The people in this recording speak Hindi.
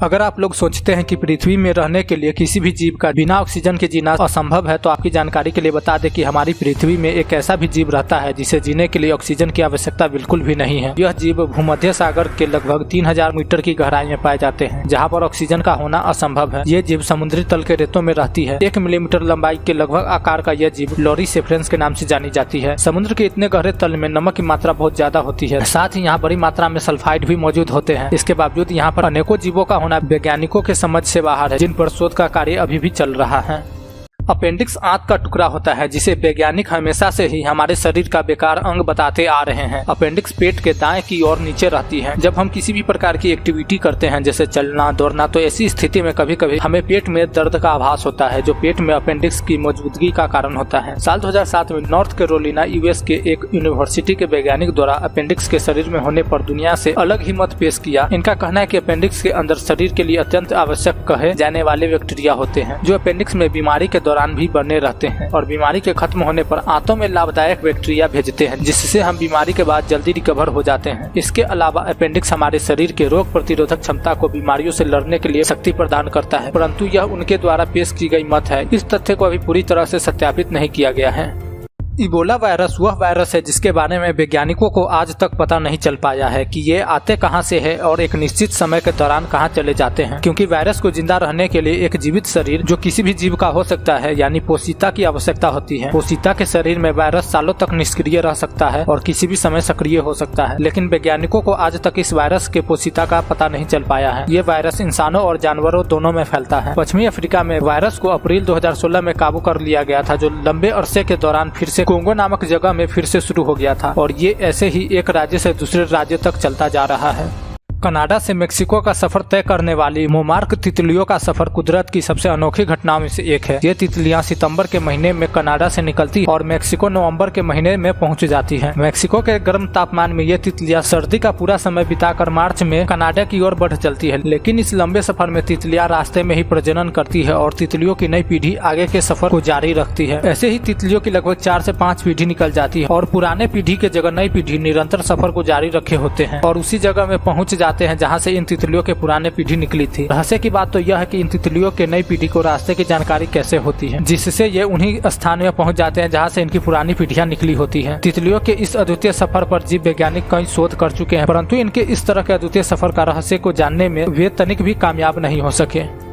अगर आप लोग सोचते हैं कि पृथ्वी में रहने के लिए किसी भी जीव का बिना ऑक्सीजन के जीना असंभव है, तो आपकी जानकारी के लिए बता दें कि हमारी पृथ्वी में एक ऐसा भी जीव रहता है जिसे जीने के लिए ऑक्सीजन की आवश्यकता बिल्कुल भी नहीं है। यह जीव भूमध्य सागर के लगभग 3000 मीटर की गहराई में पाए जाते हैं, जहाँ पर ऑक्सीजन का होना असंभव है। ये जीव समुद्री तल के रेतों में रहती है। 1 मिलीमीटर लंबाई के लगभग आकार का यह जीव लॉरीसेफ्रेंस के नाम से जानी जाती है। समुद्र के इतने गहरे तल में नमक की मात्रा बहुत ज्यादा होती है, साथ ही यहाँ बड़ी मात्रा में सल्फाइड भी मौजूद होते हैं। इसके बावजूद यहाँ पर अनेकों जीवों का होना वैज्ञानिकों के समझ से बाहर है, जिन पर शोध का कार्य अभी भी चल रहा है। अपेंडिक्स आंत का टुकड़ा होता है, जिसे वैज्ञानिक हमेशा से ही हमारे शरीर का बेकार अंग बताते आ रहे हैं। अपेंडिक्स पेट के दाएं की ओर नीचे रहती है। जब हम किसी भी प्रकार की एक्टिविटी करते हैं, जैसे चलना दौड़ना, तो ऐसी स्थिति में कभी कभी हमें पेट में दर्द का आभास होता है, जो पेट में अपेंडिक्स की मौजूदगी का कारण होता है। साल 2007 में नॉर्थ कैरोलिना यूएस के एक यूनिवर्सिटी के वैज्ञानिक द्वारा अपेंडिक्स के शरीर में होने पर दुनिया से अलग ही मत पेश किया। इनका कहना है कि अपेंडिक्स के अंदर शरीर के लिए अत्यंत आवश्यक कहे जाने वाले बैक्टीरिया होते हैं, जो अपेंडिक्स में बीमारी के दौरान भी बने रहते हैं और बीमारी के खत्म होने पर आंतों में लाभदायक बैक्टीरिया भेजते हैं, जिससे हम बीमारी के बाद जल्दी रिकवर हो जाते हैं। इसके अलावा अपेंडिक्स हमारे शरीर के रोग प्रतिरोधक क्षमता को बीमारियों से लड़ने के लिए शक्ति प्रदान करता है, परंतु यह उनके द्वारा पेश की गई मत है। इस तथ्य को अभी पूरी तरह से सत्यापित नहीं किया गया है। इबोला वायरस वह वायरस है जिसके बारे में वैज्ञानिकों को आज तक पता नहीं चल पाया है कि ये आते कहां से है और एक निश्चित समय के दौरान कहां चले जाते हैं, क्योंकि वायरस को जिंदा रहने के लिए एक जीवित शरीर जो किसी भी जीव का हो सकता है, यानी पोषिता की आवश्यकता होती है। पोषिता के शरीर में वायरस सालों तक निष्क्रिय रह सकता है और किसी भी समय सक्रिय हो सकता है, लेकिन वैज्ञानिकों को आज तक इस वायरस के पोषिता का पता नहीं चल पाया है। ये वायरस इंसानों और जानवरों दोनों में फैलता है। पश्चिमी अफ्रीका में वायरस को अप्रैल 2016 में काबू कर लिया गया था, जो लंबे अरसे के दौरान फिर से कोंगो नामक जगह में फिर से शुरू हो गया था और ये ऐसे ही एक राज्य से दूसरे राज्य तक चलता जा रहा है। कनाडा से मेक्सिको का सफर तय करने वाली मोमार्क तितलियों का सफर कुदरत की सबसे अनोखी घटनाओं में से एक है। ये तितलियां सितंबर के महीने में कनाडा से निकलती और मेक्सिको नवंबर के महीने में पहुंच जाती हैं। मेक्सिको के गर्म तापमान में ये तितलियां सर्दी का पूरा समय बिताकर मार्च में कनाडा की ओर बढ़ चलती है, लेकिन इस लंबे सफर में तितलियां रास्ते में ही प्रजनन करती है और तितलियों की नई पीढ़ी आगे के सफर को जारी रखती है। ऐसे ही तितलियों की लगभग 4 से 5 पीढ़ी निकल जाती है और पुराने पीढ़ी के जगह नई पीढ़ी निरंतर सफर को जारी रखे होते हैं और उसी जगह में पहुंच जाते हैं जहां से इन तितलियों के पुराने पीढ़ी निकली थी। रहस्य की बात तो यह है कि इन तितलियों के नई पीढ़ी को रास्ते की जानकारी कैसे होती है, जिससे ये उन्हीं स्थान में पहुंच जाते हैं जहां से इनकी पुरानी पीढ़ियां निकली होती हैं। तितलियों के इस अद्वितीय सफर पर जीव वैज्ञानिक कई शोध कर चुके हैं, परंतु इनके इस तरह के अद्वितीय सफर का रहस्य को जानने में वे तनिक भी कामयाब नहीं हो सके।